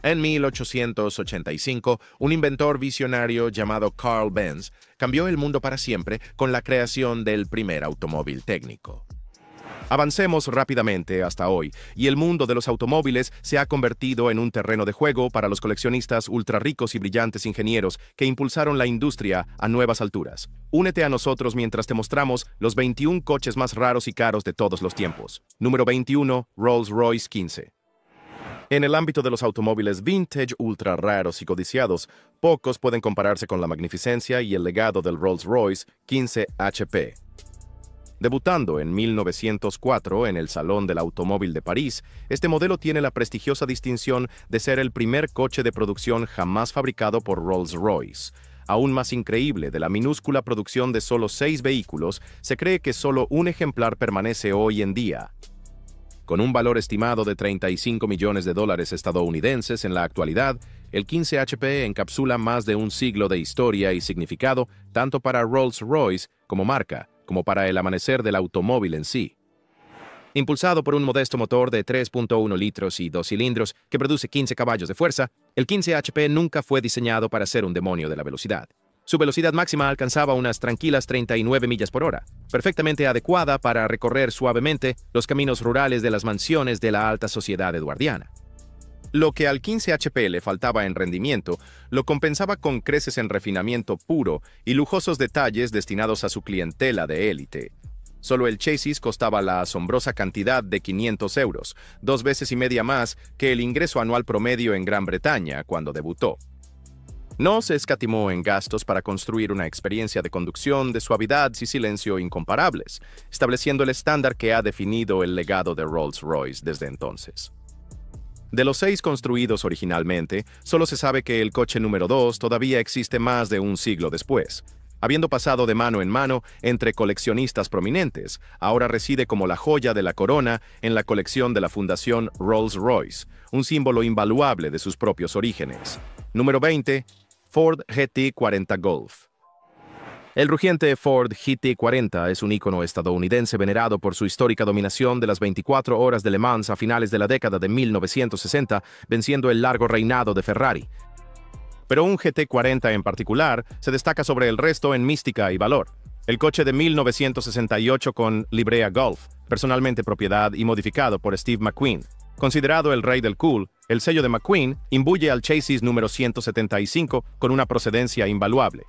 En 1885, un inventor visionario llamado Carl Benz cambió el mundo para siempre con la creación del primer automóvil técnico. Avancemos rápidamente hasta hoy, y el mundo de los automóviles se ha convertido en un terreno de juego para los coleccionistas ultra ricos y brillantes ingenieros que impulsaron la industria a nuevas alturas. Únete a nosotros mientras te mostramos los 21 coches más raros y caros de todos los tiempos. Número 21, Rolls-Royce 15. En el ámbito de los automóviles vintage ultra raros y codiciados, pocos pueden compararse con la magnificencia y el legado del Rolls-Royce 15 HP. Debutando en 1904 en el Salón del Automóvil de París, este modelo tiene la prestigiosa distinción de ser el primer coche de producción jamás fabricado por Rolls-Royce. Aún más increíble, de la minúscula producción de solo 6 vehículos, se cree que solo un ejemplar permanece hoy en día. Con un valor estimado de $35 millones estadounidenses en la actualidad, el 15 HP encapsula más de un siglo de historia y significado tanto para Rolls-Royce como marca, como para el amanecer del automóvil en sí. Impulsado por un modesto motor de 3.1 litros y 2 cilindros que produce 15 caballos de fuerza, el 15 HP nunca fue diseñado para ser un demonio de la velocidad. Su velocidad máxima alcanzaba unas tranquilas 39 millas por hora, perfectamente adecuada para recorrer suavemente los caminos rurales de las mansiones de la alta sociedad edwardiana. Lo que al 15 HP le faltaba en rendimiento, lo compensaba con creces en refinamiento puro y lujosos detalles destinados a su clientela de élite. Solo el chasis costaba la asombrosa cantidad de 500 euros, 2 veces y media más que el ingreso anual promedio en Gran Bretaña cuando debutó. No se escatimó en gastos para construir una experiencia de conducción de suavidad y silencio incomparables, estableciendo el estándar que ha definido el legado de Rolls-Royce desde entonces. De los 6 construidos originalmente, solo se sabe que el coche número 2 todavía existe más de un siglo después. Habiendo pasado de mano en mano entre coleccionistas prominentes, ahora reside como la joya de la corona en la colección de la Fundación Rolls-Royce, un símbolo invaluable de sus propios orígenes. Número 20, Ford GT40 Golf. El rugiente Ford GT40 es un ícono estadounidense venerado por su histórica dominación de las 24 horas de Le Mans a finales de la década de 1960, venciendo el largo reinado de Ferrari. Pero un GT40 en particular se destaca sobre el resto en mística y valor. El coche de 1968 con librea Golf, personalmente propiedad y modificado por Steve McQueen. Considerado el rey del cool, el sello de McQueen imbuye al chasis número 175 con una procedencia invaluable.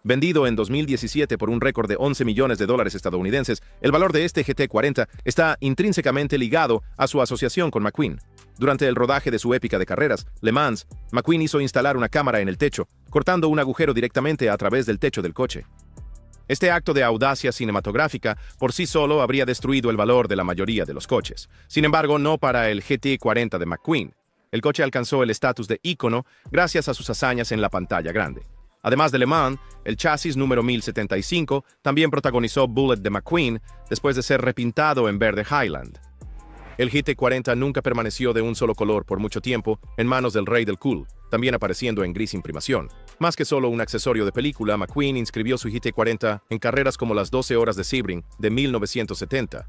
Vendido en 2017 por un récord de $11 millones estadounidenses, el valor de este GT40 está intrínsecamente ligado a su asociación con McQueen. Durante el rodaje de su épica de carreras, Le Mans, McQueen hizo instalar una cámara en el techo, cortando un agujero directamente a través del techo del coche. Este acto de audacia cinematográfica por sí solo habría destruido el valor de la mayoría de los coches. Sin embargo, no para el GT40 de McQueen. El coche alcanzó el estatus de ícono gracias a sus hazañas en la pantalla grande. Además de Le Mans, el chasis número 1075 también protagonizó Bullet de McQueen después de ser repintado en verde Highland. El GT40 nunca permaneció de un solo color por mucho tiempo en manos del rey del cool, también apareciendo en gris imprimación. Más que solo un accesorio de película, McQueen inscribió su GT40 en carreras como las 12 horas de Sebring de 1970.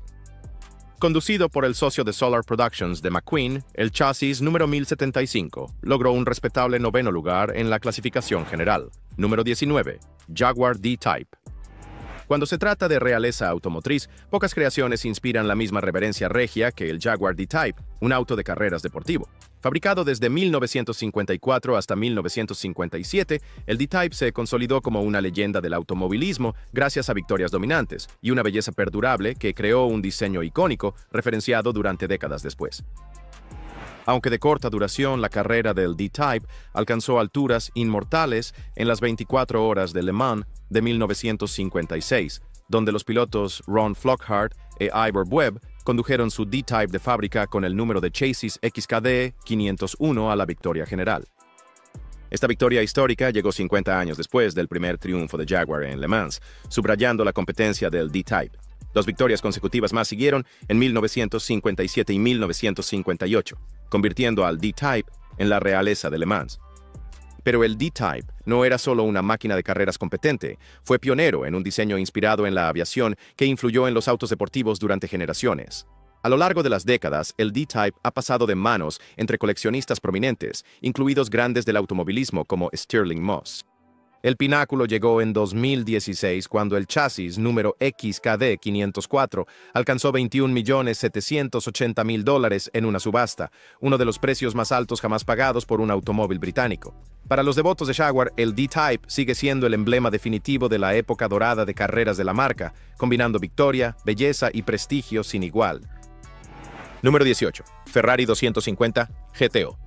Conducido por el socio de Solar Productions de McQueen, el chasis número 1075 logró un respetable 9º lugar en la clasificación general. Número 19, Jaguar D-Type. Cuando se trata de realeza automotriz, pocas creaciones inspiran la misma reverencia regia que el Jaguar D-Type, un auto de carreras deportivo. Fabricado desde 1954 hasta 1957, el D-Type se consolidó como una leyenda del automovilismo gracias a victorias dominantes y una belleza perdurable que creó un diseño icónico referenciado durante décadas después. Aunque de corta duración, la carrera del D-Type alcanzó alturas inmortales en las 24 horas de Le Mans de 1956, donde los pilotos Ron Flockhart e Ivor Webb condujeron su D-Type de fábrica con el número de chasis XKD 501 a la victoria general. Esta victoria histórica llegó 50 años después del primer triunfo de Jaguar en Le Mans, subrayando la competencia del D-Type. 2 victorias consecutivas más siguieron en 1957 y 1958, convirtiendo al D-Type en la realeza de Le Mans. Pero el D-Type no era solo una máquina de carreras competente, fue pionero en un diseño inspirado en la aviación que influyó en los autos deportivos durante generaciones. A lo largo de las décadas, el D-Type ha pasado de manos entre coleccionistas prominentes, incluidos grandes del automovilismo como Stirling Moss. El pináculo llegó en 2016 cuando el chasis número XKD 504 alcanzó $21.780.000 en una subasta, uno de los precios más altos jamás pagados por un automóvil británico. Para los devotos de Jaguar, el D-Type sigue siendo el emblema definitivo de la época dorada de carreras de la marca, combinando victoria, belleza y prestigio sin igual. Número 18. Ferrari 250 GTO.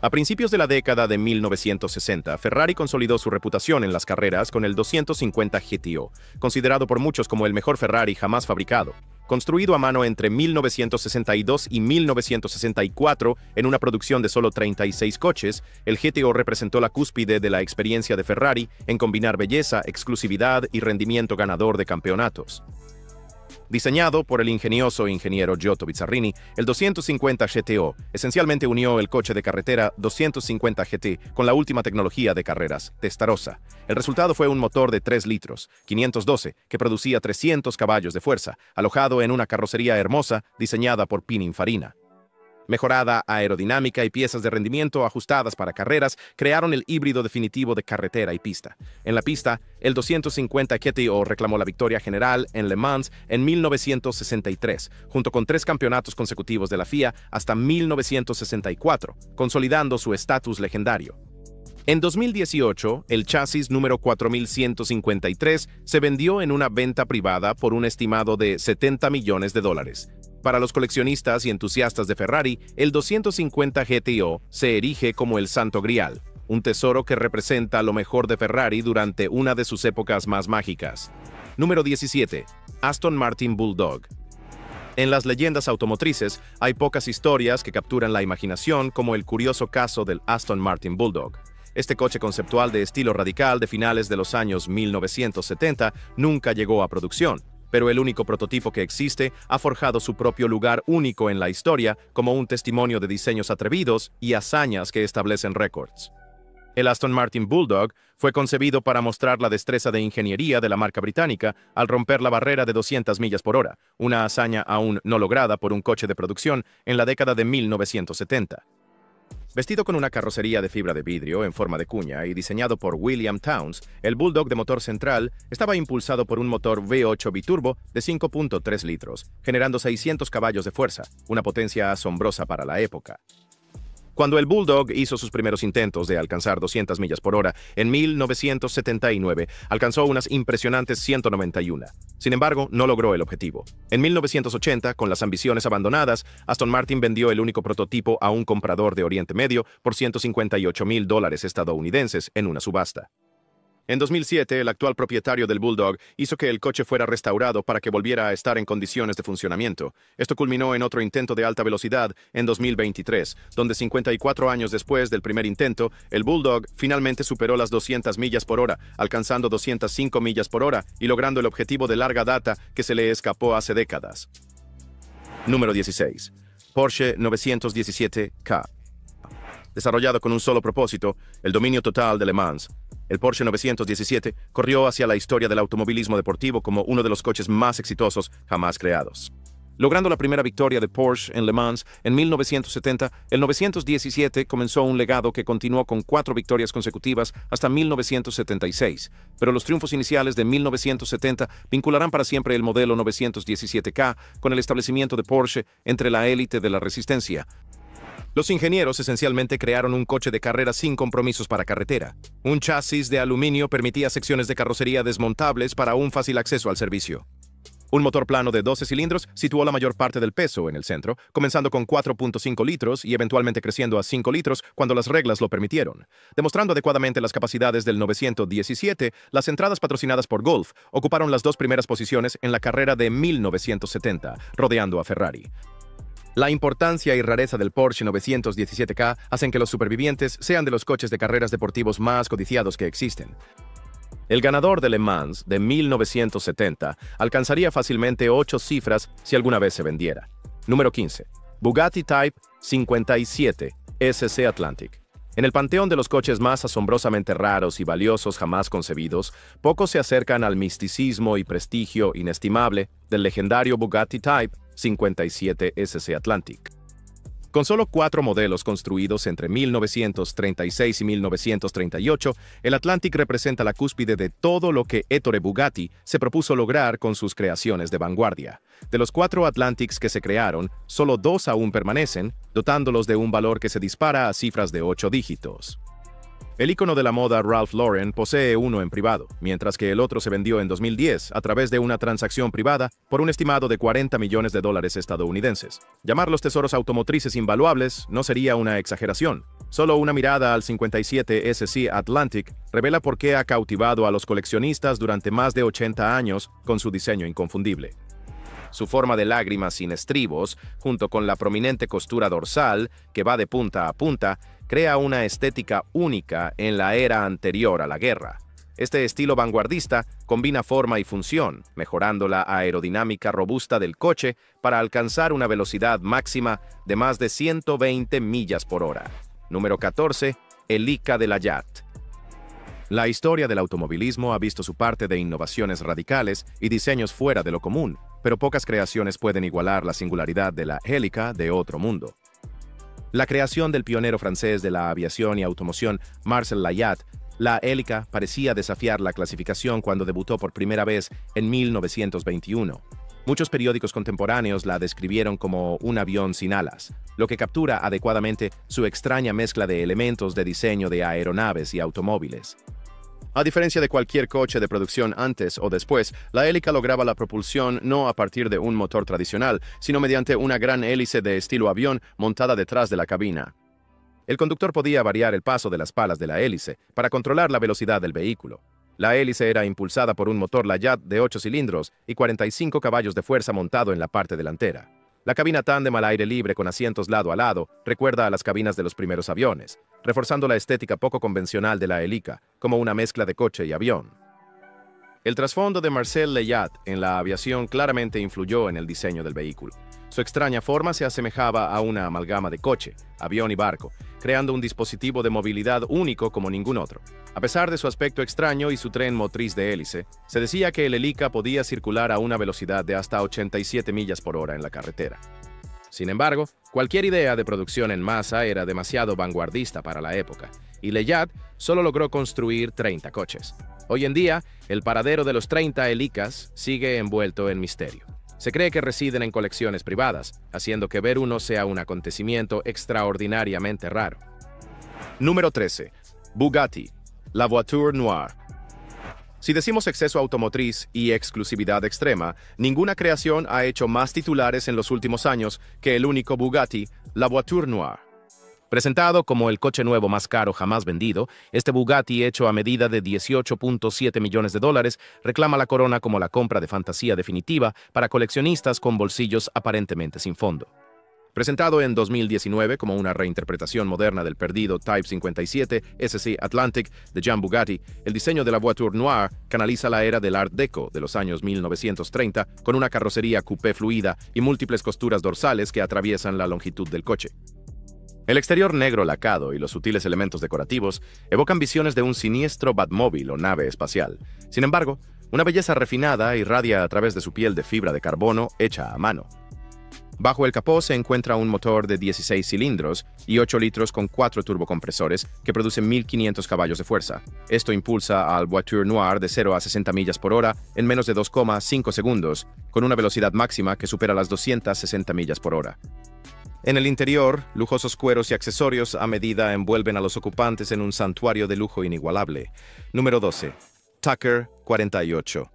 A principios de la década de 1960, Ferrari consolidó su reputación en las carreras con el 250 GTO, considerado por muchos como el mejor Ferrari jamás fabricado. Construido a mano entre 1962 y 1964 en una producción de solo 36 coches, el GTO representó la cúspide de la experiencia de Ferrari en combinar belleza, exclusividad y rendimiento ganador de campeonatos. Diseñado por el ingenioso ingeniero Giotto Bizarrini, el 250 GTO esencialmente unió el coche de carretera 250 GT con la última tecnología de carreras, Testarossa. El resultado fue un motor de 3 litros, 512, que producía 300 caballos de fuerza, alojado en una carrocería hermosa diseñada por Pininfarina. Mejorada aerodinámica y piezas de rendimiento ajustadas para carreras crearon el híbrido definitivo de carretera y pista. En la pista, el 250 GTO reclamó la victoria general en Le Mans en 1963, junto con 3 campeonatos consecutivos de la FIA hasta 1964, consolidando su estatus legendario. En 2018, el chasis número 4153 se vendió en una venta privada por un estimado de $70 millones. Para los coleccionistas y entusiastas de Ferrari, el 250 GTO se erige como el Santo Grial, un tesoro que representa lo mejor de Ferrari durante una de sus épocas más mágicas. Número 17. Aston Martin Bulldog. En las leyendas automotrices, hay pocas historias que capturan la imaginación como el curioso caso del Aston Martin Bulldog. Este coche conceptual de estilo radical de finales de los años 1970 nunca llegó a producción, pero el único prototipo que existe ha forjado su propio lugar único en la historia como un testimonio de diseños atrevidos y hazañas que establecen récords. El Aston Martin Bulldog fue concebido para mostrar la destreza de ingeniería de la marca británica al romper la barrera de 200 millas por hora, una hazaña aún no lograda por un coche de producción en la década de 1970. Vestido con una carrocería de fibra de vidrio en forma de cuña y diseñado por William Townes, el Bulldog de motor central estaba impulsado por un motor V8 biturbo de 5.3 litros, generando 600 caballos de fuerza, una potencia asombrosa para la época. Cuando el Bulldog hizo sus primeros intentos de alcanzar 200 millas por hora, en 1979 alcanzó unas impresionantes 191. Sin embargo, no logró el objetivo. En 1980, con las ambiciones abandonadas, Aston Martin vendió el único prototipo a un comprador de Oriente Medio por $158.000 estadounidenses en una subasta. En 2007, el actual propietario del Bulldog hizo que el coche fuera restaurado para que volviera a estar en condiciones de funcionamiento. Esto culminó en otro intento de alta velocidad en 2023, donde 54 años después del primer intento, el Bulldog finalmente superó las 200 millas por hora, alcanzando 205 millas por hora y logrando el objetivo de larga data que se le escapó hace décadas. Número 16. Porsche 917K. Desarrollado con un solo propósito, el dominio total de Le Mans, el Porsche 917 corrió hacia la historia del automovilismo deportivo como uno de los coches más exitosos jamás creados. Logrando la primera victoria de Porsche en Le Mans en 1970, el 917 comenzó un legado que continuó con 4 victorias consecutivas hasta 1976, pero los triunfos iniciales de 1970 vincularán para siempre el modelo 917K con el establecimiento de Porsche entre la élite de la resistencia. Los ingenieros esencialmente crearon un coche de carrera sin compromisos para carretera. Un chasis de aluminio permitía secciones de carrocería desmontables para un fácil acceso al servicio. Un motor plano de 12 cilindros situó la mayor parte del peso en el centro, comenzando con 4.5 litros y eventualmente creciendo a 5 litros cuando las reglas lo permitieron. Demostrando adecuadamente las capacidades del 917, las entradas patrocinadas por Gulf ocuparon las 2 primeras posiciones en la carrera de 1970, rodeando a Ferrari. La importancia y rareza del Porsche 917K hacen que los supervivientes sean de los coches de carreras deportivos más codiciados que existen. El ganador de Le Mans de 1970 alcanzaría fácilmente 8 cifras si alguna vez se vendiera. Número 15. Bugatti Type 57 SC Atlantic. En el panteón de los coches más asombrosamente raros y valiosos jamás concebidos, pocos se acercan al misticismo y prestigio inestimable del legendario Bugatti Type 57 SC Atlantic. Con solo 4 modelos construidos entre 1936 y 1938, el Atlantic representa la cúspide de todo lo que Ettore Bugatti se propuso lograr con sus creaciones de vanguardia. De los 4 Atlantics que se crearon, solo 2 aún permanecen, dotándolos de un valor que se dispara a cifras de 8 dígitos. El ícono de la moda Ralph Lauren posee uno en privado, mientras que el otro se vendió en 2010 a través de una transacción privada por un estimado de $40 millones estadounidenses. Llamar los tesoros automotrices invaluables no sería una exageración. Solo una mirada al 57 SC Atlantic revela por qué ha cautivado a los coleccionistas durante más de 80 años con su diseño inconfundible. Su forma de lágrima sin estribos, junto con la prominente costura dorsal que va de punta a punta, crea una estética única en la era anterior a la guerra. Este estilo vanguardista combina forma y función, mejorando la aerodinámica robusta del coche para alcanzar una velocidad máxima de más de 120 millas por hora. Número 14. Elica de Layat. La historia del automovilismo ha visto su parte de innovaciones radicales y diseños fuera de lo común, pero pocas creaciones pueden igualar la singularidad de la Helica de otro mundo. La creación del pionero francés de la aviación y automoción, Marcel Layat, la Helica parecía desafiar la clasificación cuando debutó por primera vez en 1921. Muchos periódicos contemporáneos la describieron como un avión sin alas, lo que captura adecuadamente su extraña mezcla de elementos de diseño de aeronaves y automóviles. A diferencia de cualquier coche de producción antes o después, la Helica lograba la propulsión no a partir de un motor tradicional, sino mediante una gran hélice de estilo avión montada detrás de la cabina. El conductor podía variar el paso de las palas de la hélice para controlar la velocidad del vehículo. La hélice era impulsada por un motor Layat de 8 cilindros y 45 caballos de fuerza montado en la parte delantera. La cabina tándem al aire libre con asientos lado a lado recuerda a las cabinas de los primeros aviones, reforzando la estética poco convencional de la Helica, como una mezcla de coche y avión. El trasfondo de Marcel Layat en la aviación claramente influyó en el diseño del vehículo. Su extraña forma se asemejaba a una amalgama de coche, avión y barco, creando un dispositivo de movilidad único como ningún otro. A pesar de su aspecto extraño y su tren motriz de hélice, se decía que el Helica podía circular a una velocidad de hasta 87 millas por hora en la carretera. Sin embargo, cualquier idea de producción en masa era demasiado vanguardista para la época, y Layat solo logró construir 30 coches. Hoy en día, el paradero de los 30 Helicas sigue envuelto en misterio. Se cree que residen en colecciones privadas, haciendo que ver uno sea un acontecimiento extraordinariamente raro. Número 13. Bugatti, la Voiture Noire. Si decimos exceso automotriz y exclusividad extrema, ninguna creación ha hecho más titulares en los últimos años que el único Bugatti, la Voiture Noire. Presentado como el coche nuevo más caro jamás vendido, este Bugatti hecho a medida de $18.7 millones reclama la corona como la compra de fantasía definitiva para coleccionistas con bolsillos aparentemente sin fondo. Presentado en 2019 como una reinterpretación moderna del perdido Type 57 SC Atlantic de Jean Bugatti, el diseño de la Voiture Noire canaliza la era del Art Deco de los años 1930 con una carrocería coupé fluida y múltiples costuras dorsales que atraviesan la longitud del coche. El exterior negro lacado y los sutiles elementos decorativos evocan visiones de un siniestro Batmóvil o nave espacial. Sin embargo, una belleza refinada irradia a través de su piel de fibra de carbono hecha a mano. Bajo el capó se encuentra un motor de 16 cilindros y 8 litros con 4 turbocompresores que producen 1.500 caballos de fuerza. Esto impulsa al Voiture Noire de 0 a 60 millas por hora en menos de 2,5 segundos, con una velocidad máxima que supera las 260 millas por hora. En el interior, lujosos cueros y accesorios a medida envuelven a los ocupantes en un santuario de lujo inigualable. Número 12. Tucker 48.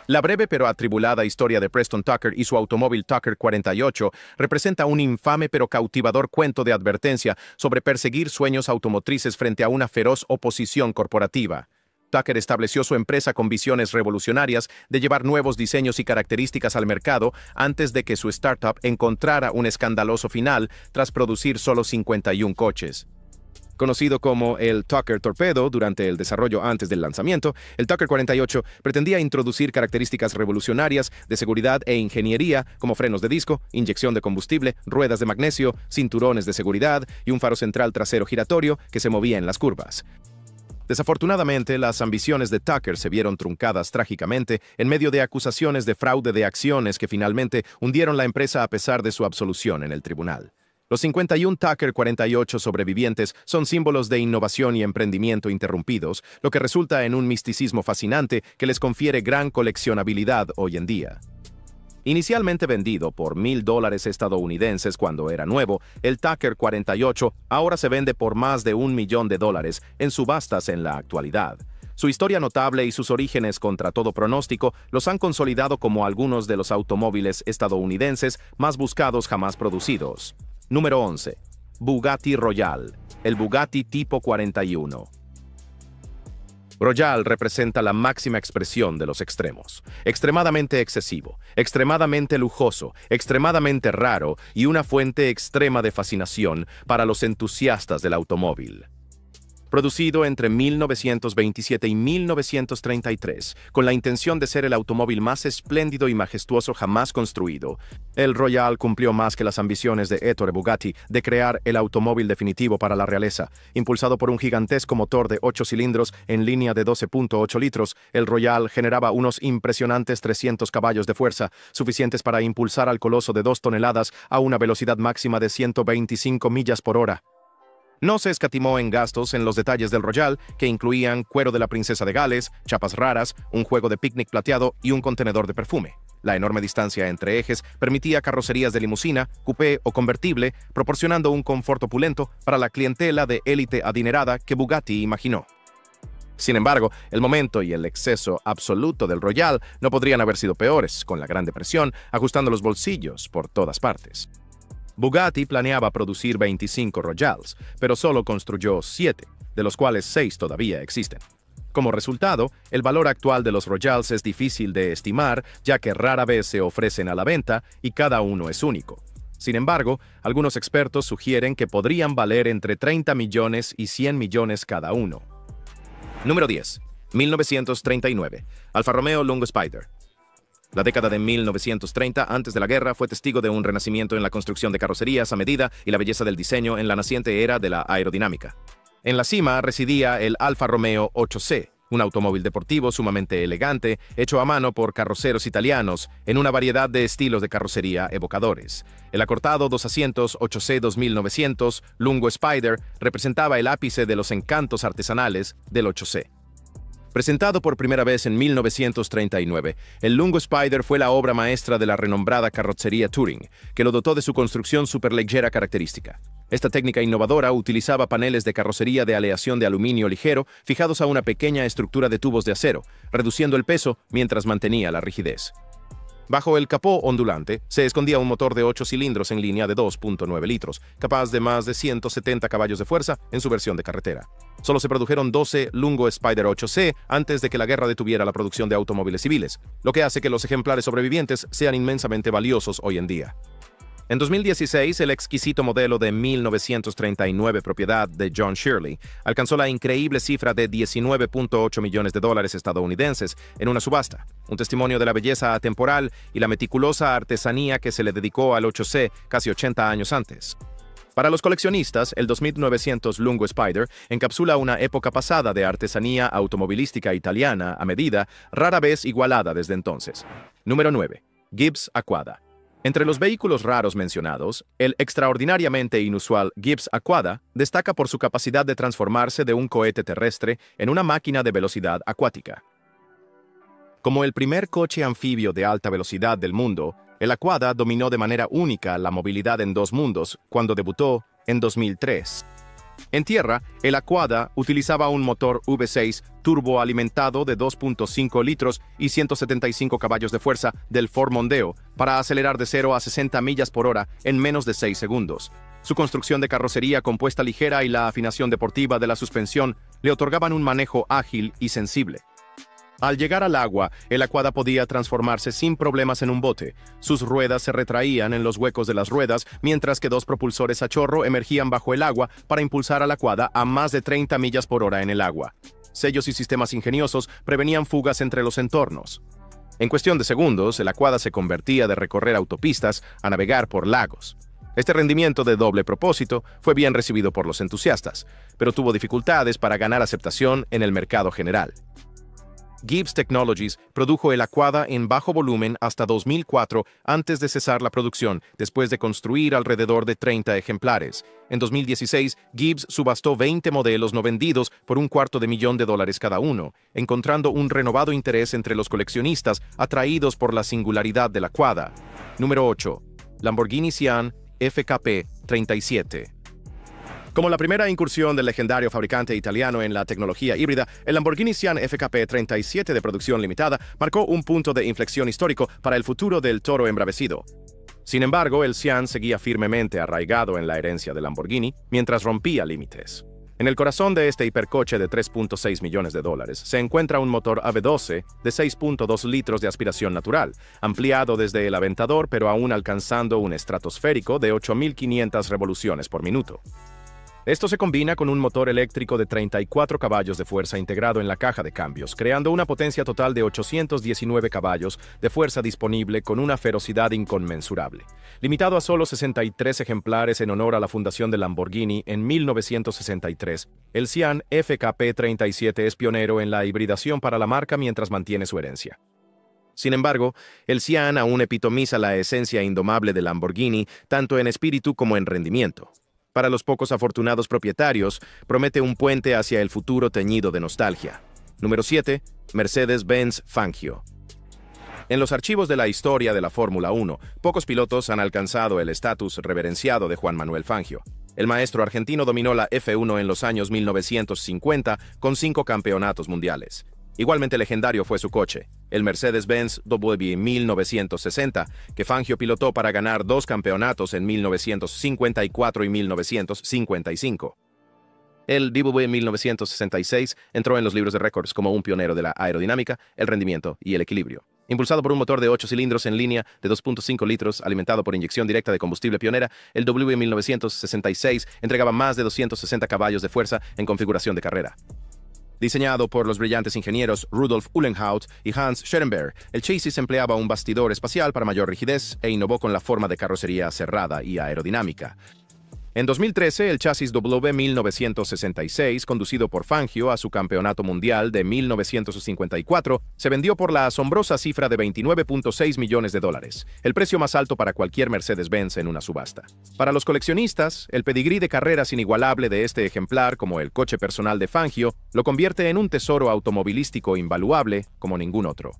La breve pero atribulada historia de Preston Tucker y su automóvil Tucker 48 representa un infame pero cautivador cuento de advertencia sobre perseguir sueños automotrices frente a una feroz oposición corporativa. Tucker estableció su empresa con visiones revolucionarias de llevar nuevos diseños y características al mercado antes de que su startup encontrara un escandaloso final tras producir solo 51 coches. Conocido como el Tucker Torpedo durante el desarrollo antes del lanzamiento, el Tucker 48 pretendía introducir características revolucionarias de seguridad e ingeniería como frenos de disco, inyección de combustible, ruedas de magnesio, cinturones de seguridad y un faro central trasero giratorio que se movía en las curvas. Desafortunadamente, las ambiciones de Tucker se vieron truncadas trágicamente en medio de acusaciones de fraude de acciones que finalmente hundieron la empresa a pesar de su absolución en el tribunal. Los 51 Tucker 48 sobrevivientes son símbolos de innovación y emprendimiento interrumpidos, lo que resulta en un misticismo fascinante que les confiere gran coleccionabilidad hoy en día. Inicialmente vendido por $1,000 estadounidenses cuando era nuevo, el Tucker 48 ahora se vende por más de $1 millón en subastas en la actualidad. Su historia notable y sus orígenes contra todo pronóstico los han consolidado como algunos de los automóviles estadounidenses más buscados jamás producidos. Número 11. Bugatti Royale, el Bugatti Tipo 41. Royale representa la máxima expresión de los extremos. Extremadamente excesivo, extremadamente lujoso, extremadamente raro y una fuente extrema de fascinación para los entusiastas del automóvil. Producido entre 1927 y 1933, con la intención de ser el automóvil más espléndido y majestuoso jamás construido, el Royale cumplió más que las ambiciones de Ettore Bugatti de crear el automóvil definitivo para la realeza. Impulsado por un gigantesco motor de 8 cilindros en línea de 12.8 litros, el Royale generaba unos impresionantes 300 caballos de fuerza, suficientes para impulsar al coloso de 2 toneladas a una velocidad máxima de 125 millas por hora. No se escatimó en gastos en los detalles del Royale, que incluían cuero de la princesa de Gales, chapas raras, un juego de picnic plateado y un contenedor de perfume. La enorme distancia entre ejes permitía carrocerías de limusina, coupé o convertible, proporcionando un confort opulento para la clientela de élite adinerada que Bugatti imaginó. Sin embargo, el momento y el exceso absoluto del Royale no podrían haber sido peores, con la Gran Depresión ajustando los bolsillos por todas partes. Bugatti planeaba producir 25 Royales, pero solo construyó 7, de los cuales 6 todavía existen. Como resultado, el valor actual de los Royales es difícil de estimar, ya que rara vez se ofrecen a la venta y cada uno es único. Sin embargo, algunos expertos sugieren que podrían valer entre 30 millones y 100 millones cada uno. Número 10. 1939. Alfa Romeo Lungo Spider. La década de 1930, antes de la guerra, fue testigo de un renacimiento en la construcción de carrocerías a medida y la belleza del diseño en la naciente era de la aerodinámica. En la cima residía el Alfa Romeo 8C, un automóvil deportivo sumamente elegante, hecho a mano por carroceros italianos en una variedad de estilos de carrocería evocadores. El acortado 2 asientos 8C 2900 Lungo Spider representaba el ápice de los encantos artesanales del 8C. Presentado por primera vez en 1939, el Lungo Spider fue la obra maestra de la renombrada carrocería Touring, que lo dotó de su construcción superleggera característica. Esta técnica innovadora utilizaba paneles de carrocería de aleación de aluminio ligero fijados a una pequeña estructura de tubos de acero, reduciendo el peso mientras mantenía la rigidez. Bajo el capó ondulante se escondía un motor de 8 cilindros en línea de 2.9 litros, capaz de más de 170 caballos de fuerza en su versión de carretera. Solo se produjeron 12 Lungo Spider 8C antes de que la guerra detuviera la producción de automóviles civiles, lo que hace que los ejemplares sobrevivientes sean inmensamente valiosos hoy en día. En 2016, el exquisito modelo de 1939 propiedad de John Shirley alcanzó la increíble cifra de $19.8 millones estadounidenses en una subasta, un testimonio de la belleza atemporal y la meticulosa artesanía que se le dedicó al 8C casi 80 años antes. Para los coleccionistas, el 2900 Lungo Spider encapsula una época pasada de artesanía automovilística italiana a medida, rara vez igualada desde entonces. Número 9. Gibbs Aquada. Entre los vehículos raros mencionados, el extraordinariamente inusual Gibbs Aquada destaca por su capacidad de transformarse de un cohete terrestre en una máquina de velocidad acuática. Como el primer coche anfibio de alta velocidad del mundo, el Aquada dominó de manera única la movilidad en dos mundos cuando debutó en 2003. En tierra, el Aquada utilizaba un motor V6 turboalimentado de 2.5 litros y 175 caballos de fuerza del Ford Mondeo para acelerar de 0 a 60 millas por hora en menos de 6 segundos. Su construcción de carrocería compuesta ligera y la afinación deportiva de la suspensión le otorgaban un manejo ágil y sensible. Al llegar al agua, el Aquada podía transformarse sin problemas en un bote. Sus ruedas se retraían en los huecos de las ruedas, mientras que dos propulsores a chorro emergían bajo el agua para impulsar al Aquada a más de 30 millas por hora en el agua. Sellos y sistemas ingeniosos prevenían fugas entre los entornos. En cuestión de segundos, el Aquada se convertía de recorrer autopistas a navegar por lagos. Este rendimiento de doble propósito fue bien recibido por los entusiastas, pero tuvo dificultades para ganar aceptación en el mercado general. Gibbs Technologies produjo el Aquada en bajo volumen hasta 2004 antes de cesar la producción, después de construir alrededor de 30 ejemplares. En 2016, Gibbs subastó 20 modelos no vendidos por $250,000 cada uno, encontrando un renovado interés entre los coleccionistas atraídos por la singularidad del Aquada. Número 8. Lamborghini Sián FKP 37. Como la primera incursión del legendario fabricante italiano en la tecnología híbrida, el Lamborghini Sián FKP 37 de producción limitada marcó un punto de inflexión histórico para el futuro del toro embravecido. Sin embargo, el Sián seguía firmemente arraigado en la herencia de Lamborghini mientras rompía límites. En el corazón de este hipercoche de $3.6 millones se encuentra un motor AV12 de 6.2 litros de aspiración natural, ampliado desde el Aventador pero aún alcanzando un estratosférico de 8.500 revoluciones por minuto. Esto se combina con un motor eléctrico de 34 caballos de fuerza integrado en la caja de cambios, creando una potencia total de 819 caballos de fuerza disponible con una ferocidad inconmensurable. Limitado a solo 63 ejemplares en honor a la fundación de Lamborghini en 1963, el Sián FKP 37 es pionero en la hibridación para la marca mientras mantiene su herencia. Sin embargo, el Sián aún epitomiza la esencia indomable de Lamborghini, tanto en espíritu como en rendimiento. Para los pocos afortunados propietarios, promete un puente hacia el futuro teñido de nostalgia. Número 7. Mercedes-Benz Fangio. En los archivos de la historia de la Fórmula 1, pocos pilotos han alcanzado el estatus reverenciado de Juan Manuel Fangio. El maestro argentino dominó la F1 en los años 1950 con 5 campeonatos mundiales. Igualmente legendario fue su coche, el Mercedes-Benz W 1960, que Fangio pilotó para ganar 2 campeonatos en 1954 y 1955. El W 1966 entró en los libros de récords como un pionero de la aerodinámica, el rendimiento y el equilibrio. Impulsado por un motor de 8 cilindros en línea de 2.5 litros alimentado por inyección directa de combustible pionera, el W 1966 entregaba más de 260 caballos de fuerza en configuración de carrera. Diseñado por los brillantes ingenieros Rudolf Uhlenhaut y Hans Scherenberg, el chasis empleaba un bastidor espacial para mayor rigidez e innovó con la forma de carrocería cerrada y aerodinámica. En 2013, el chasis W 1966, conducido por Fangio a su campeonato mundial de 1954, se vendió por la asombrosa cifra de $29.6 millones, el precio más alto para cualquier Mercedes-Benz en una subasta. Para los coleccionistas, el pedigrí de carreras inigualable de este ejemplar, como el coche personal de Fangio, lo convierte en un tesoro automovilístico invaluable como ningún otro.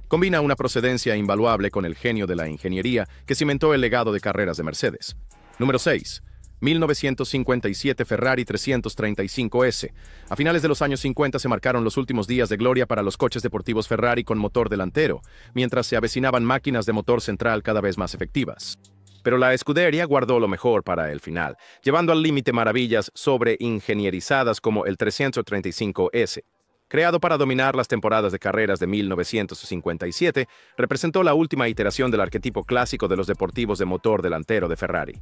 Combina una procedencia invaluable con el genio de la ingeniería que cimentó el legado de carreras de Mercedes. Número 6. 1957 Ferrari 335S. A finales de los años 50 se marcaron los últimos días de gloria para los coches deportivos Ferrari con motor delantero, mientras se avecinaban máquinas de motor central cada vez más efectivas. Pero la escudería guardó lo mejor para el final, llevando al límite maravillas sobreingenierizadas como el 335S. Creado para dominar las temporadas de carreras de 1957, representó la última iteración del arquetipo clásico de los deportivos de motor delantero de Ferrari.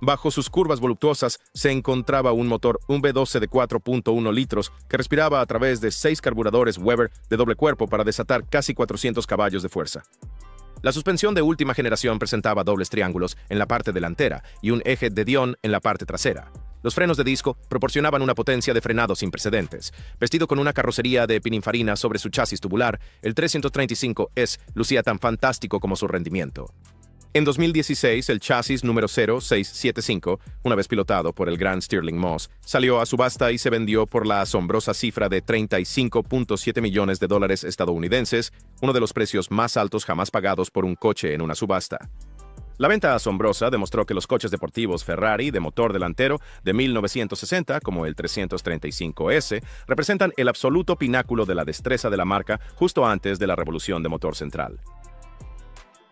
Bajo sus curvas voluptuosas se encontraba un motor V12 de 4.1 litros que respiraba a través de 6 carburadores Weber de doble cuerpo para desatar casi 400 caballos de fuerza. La suspensión de última generación presentaba dobles triángulos en la parte delantera y un eje de Dion en la parte trasera. Los frenos de disco proporcionaban una potencia de frenado sin precedentes. Vestido con una carrocería de pininfarina sobre su chasis tubular, el 335S lucía tan fantástico como su rendimiento. En 2016, el chasis número 0675, una vez pilotado por el gran Stirling Moss, salió a subasta y se vendió por la asombrosa cifra de $35.7 millones estadounidenses, uno de los precios más altos jamás pagados por un coche en una subasta. La venta asombrosa demostró que los coches deportivos Ferrari de motor delantero de 1960, como el 335S, representan el absoluto pináculo de la destreza de la marca justo antes de la revolución de motor central.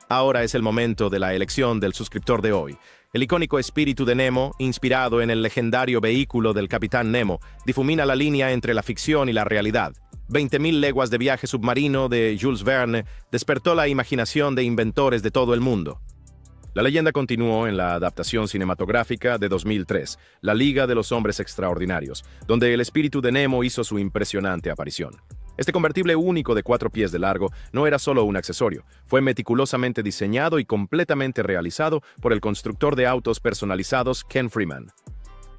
Ahora es el momento de la elección del suscriptor de hoy. El icónico espíritu de Nemo, inspirado en el legendario vehículo del Capitán Nemo, difumina la línea entre la ficción y la realidad. 20.000 leguas de viaje submarino de Jules Verne despertó la imaginación de inventores de todo el mundo. La leyenda continuó en la adaptación cinematográfica de 2003, La Liga de los Hombres Extraordinarios, donde el espíritu de Nemo hizo su impresionante aparición. Este convertible único de 4 pies de largo no era solo un accesorio, fue meticulosamente diseñado y completamente realizado por el constructor de autos personalizados Ken Freeman.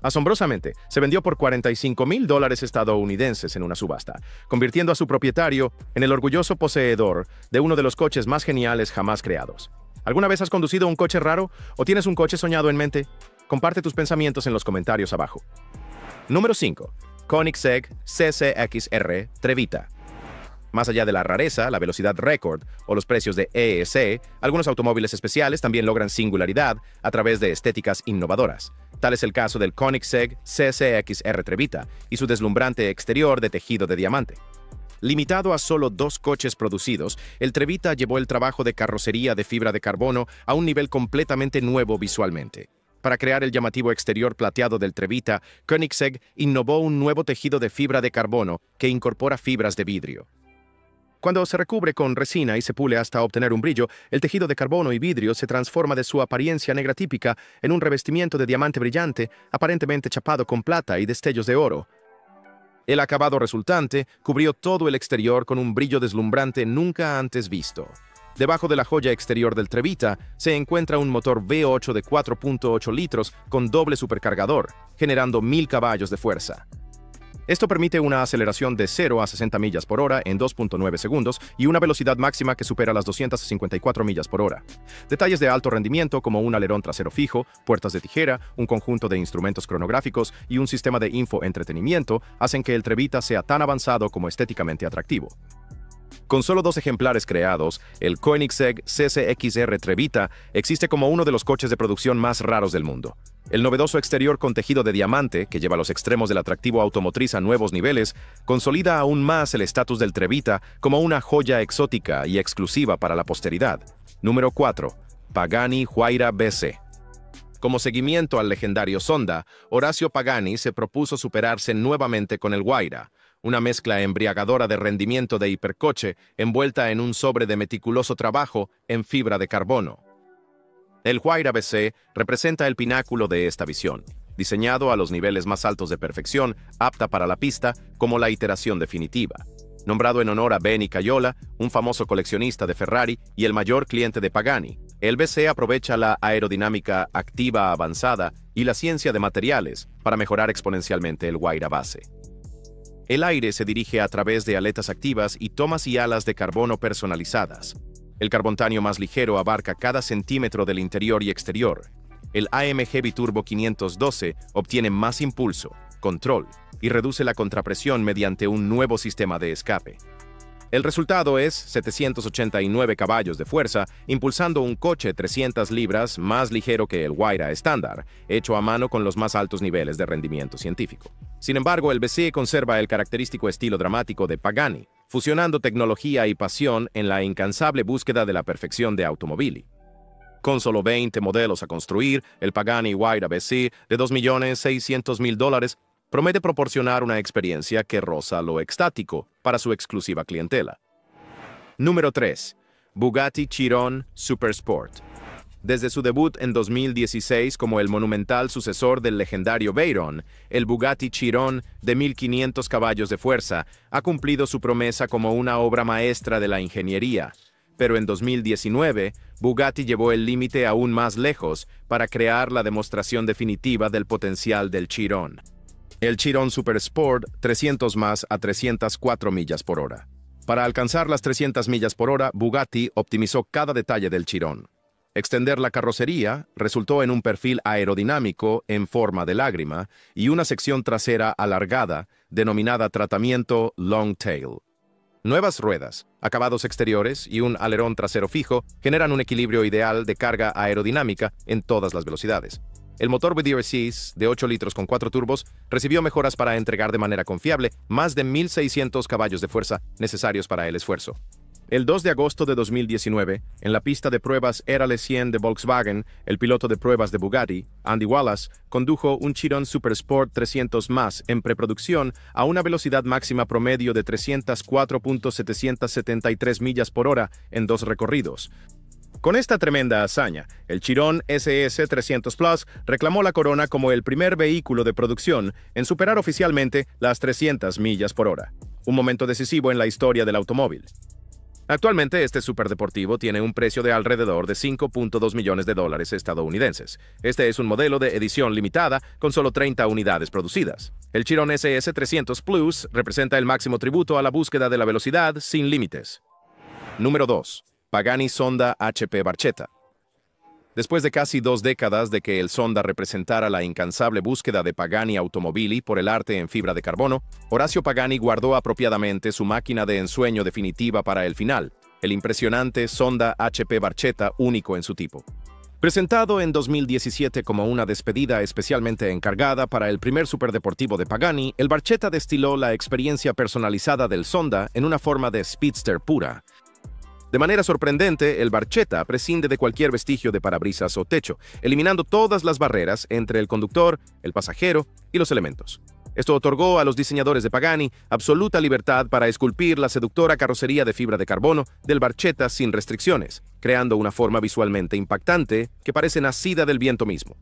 Asombrosamente, se vendió por $45,000 estadounidenses en una subasta, convirtiendo a su propietario en el orgulloso poseedor de uno de los coches más geniales jamás creados. ¿Alguna vez has conducido un coche raro o tienes un coche soñado en mente? Comparte tus pensamientos en los comentarios abajo. Número 5. Koenigsegg CCXR Trevita. Más allá de la rareza, la velocidad récord o los precios de EEC, algunos automóviles especiales también logran singularidad a través de estéticas innovadoras. Tal es el caso del Koenigsegg CCXR Trevita y su deslumbrante exterior de tejido de diamante. Limitado a solo 2 coches producidos, el Trevita llevó el trabajo de carrocería de fibra de carbono a un nivel completamente nuevo visualmente. Para crear el llamativo exterior plateado del Trevita, Koenigsegg innovó un nuevo tejido de fibra de carbono que incorpora fibras de vidrio. Cuando se recubre con resina y se pule hasta obtener un brillo, el tejido de carbono y vidrio se transforma de su apariencia negra típica en un revestimiento de diamante brillante, aparentemente chapado con plata y destellos de oro. El acabado resultante cubrió todo el exterior con un brillo deslumbrante nunca antes visto. Debajo de la joya exterior del Trevita se encuentra un motor V8 de 4.8 litros con doble supercargador, generando 1000 caballos de fuerza. Esto permite una aceleración de 0 a 60 millas por hora en 2.9 segundos y una velocidad máxima que supera las 254 millas por hora. Detalles de alto rendimiento como un alerón trasero fijo, puertas de tijera, un conjunto de instrumentos cronográficos y un sistema de infoentretenimiento hacen que el Trevita sea tan avanzado como estéticamente atractivo. Con solo 2 ejemplares creados, el Koenigsegg CCXR Trevita existe como uno de los coches de producción más raros del mundo. El novedoso exterior con tejido de diamante, que lleva los extremos del atractivo automotriz a nuevos niveles, consolida aún más el estatus del Trevita como una joya exótica y exclusiva para la posteridad. Número 4. Pagani Huayra BC. Como seguimiento al legendario Sonda, Horacio Pagani se propuso superarse nuevamente con el Huayra, una mezcla embriagadora de rendimiento de hipercoche envuelta en un sobre de meticuloso trabajo en fibra de carbono. El Huayra BC representa el pináculo de esta visión, diseñado a los niveles más altos de perfección, apta para la pista como la iteración definitiva. Nombrado en honor a Benny Caiola, un famoso coleccionista de Ferrari y el mayor cliente de Pagani, el BC aprovecha la aerodinámica activa avanzada y la ciencia de materiales para mejorar exponencialmente el Huayra base. El aire se dirige a través de aletas activas y tomas y alas de carbono personalizadas. El carbontanio más ligero abarca cada centímetro del interior y exterior. El AMG Biturbo 512 obtiene más impulso, control y reduce la contrapresión mediante un nuevo sistema de escape. El resultado es 789 caballos de fuerza, impulsando un coche 300 libras más ligero que el Huayra estándar, hecho a mano con los más altos niveles de rendimiento científico. Sin embargo, el BC conserva el característico estilo dramático de Pagani, fusionando tecnología y pasión en la incansable búsqueda de la perfección de automóvil. Con solo 20 modelos a construir, el Pagani Huayra BC de $2.600.000 promete proporcionar una experiencia que roza lo extático para su exclusiva clientela. Número 3. Bugatti Chiron Supersport. Desde su debut en 2016 como el monumental sucesor del legendario Veyron, el Bugatti Chiron de 1.500 caballos de fuerza ha cumplido su promesa como una obra maestra de la ingeniería. Pero en 2019, Bugatti llevó el límite aún más lejos para crear la demostración definitiva del potencial del Chiron. El Chiron Supersport 300 más a 304 millas por hora. Para alcanzar las 300 millas por hora, Bugatti optimizó cada detalle del Chiron. Extender la carrocería resultó en un perfil aerodinámico en forma de lágrima y una sección trasera alargada, denominada tratamiento Long Tail. Nuevas ruedas, acabados exteriores y un alerón trasero fijo generan un equilibrio ideal de carga aerodinámica en todas las velocidades. El motor Whittier Seas, de 8 litros con 4 turbos, recibió mejoras para entregar de manera confiable más de 1.600 caballos de fuerza necesarios para el esfuerzo. El 2 de agosto de 2019, en la pista de pruebas Érale 100 de Volkswagen, el piloto de pruebas de Bugatti, Andy Wallace, condujo un Chiron Supersport 300 más en preproducción a una velocidad máxima promedio de 304.773 millas por hora en 2 recorridos. Con esta tremenda hazaña, el Chiron SS 300 Plus reclamó la corona como el primer vehículo de producción en superar oficialmente las 300 millas por hora. un momento decisivo en la historia del automóvil. Actualmente, este superdeportivo tiene un precio de alrededor de $5.2 millones estadounidenses. Este es un modelo de edición limitada con solo 30 unidades producidas. El Chiron SS 300 Plus representa el máximo tributo a la búsqueda de la velocidad sin límites. Número 2. Pagani Sonda HP Barchetta. Después de casi 2 décadas de que el Sonda representara la incansable búsqueda de Pagani Automobili por el arte en fibra de carbono, Horacio Pagani guardó apropiadamente su máquina de ensueño definitiva para el final, el impresionante Sonda HP Barchetta único en su tipo. Presentado en 2017 como una despedida especialmente encargada para el primer superdeportivo de Pagani, el Barchetta destiló la experiencia personalizada del Sonda en una forma de speedster pura. De manera sorprendente, el Barchetta prescinde de cualquier vestigio de parabrisas o techo, eliminando todas las barreras entre el conductor, el pasajero y los elementos. Esto otorgó a los diseñadores de Pagani absoluta libertad para esculpir la seductora carrocería de fibra de carbono del Barchetta sin restricciones, creando una forma visualmente impactante que parece nacida del viento mismo.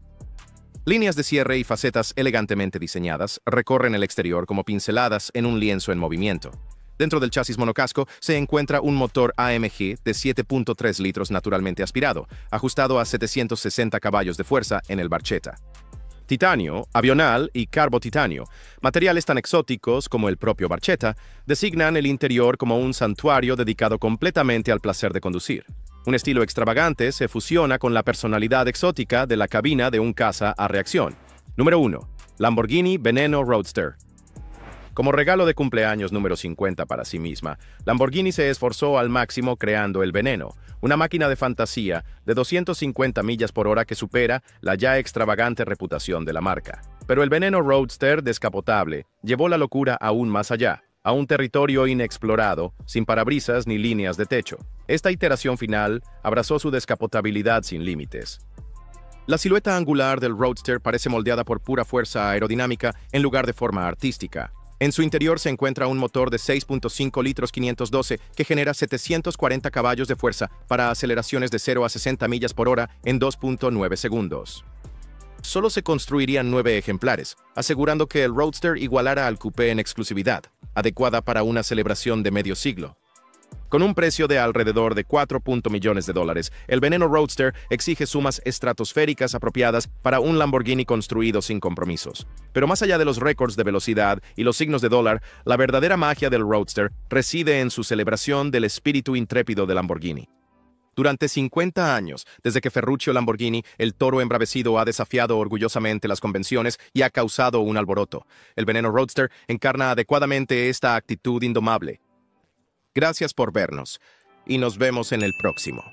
Líneas de cierre y facetas elegantemente diseñadas recorren el exterior como pinceladas en un lienzo en movimiento. Dentro del chasis monocasco se encuentra un motor AMG de 7.3 litros naturalmente aspirado, ajustado a 760 caballos de fuerza en el Barchetta. Titanio, avional y carbotitanio, materiales tan exóticos como el propio Barchetta, designan el interior como un santuario dedicado completamente al placer de conducir. Un estilo extravagante se fusiona con la personalidad exótica de la cabina de un caza a reacción. Número 1. Lamborghini Veneno Roadster. Como regalo de cumpleaños número 50 para sí misma, Lamborghini se esforzó al máximo creando el Veneno, una máquina de fantasía de 250 millas por hora que supera la ya extravagante reputación de la marca. Pero el Veneno Roadster descapotable llevó la locura aún más allá, a un territorio inexplorado, sin parabrisas ni líneas de techo. Esta iteración final abrazó su descapotabilidad sin límites. La silueta angular del Roadster parece moldeada por pura fuerza aerodinámica en lugar de forma artística. En su interior se encuentra un motor de 6.5 litros 512 que genera 740 caballos de fuerza para aceleraciones de 0 a 60 millas por hora en 2.9 segundos. Solo se construirían 9 ejemplares, asegurando que el Roadster igualara al coupé en exclusividad, adecuada para una celebración de medio siglo. Con un precio de alrededor de $4 millones, el Veneno Roadster exige sumas estratosféricas apropiadas para un Lamborghini construido sin compromisos. Pero más allá de los récords de velocidad y los signos de dólar, la verdadera magia del Roadster reside en su celebración del espíritu intrépido de Lamborghini. Durante 50 años, desde que Ferruccio Lamborghini, el toro embravecido, ha desafiado orgullosamente las convenciones y ha causado un alboroto, el Veneno Roadster encarna adecuadamente esta actitud indomable. Gracias por vernos, y nos vemos en el próximo.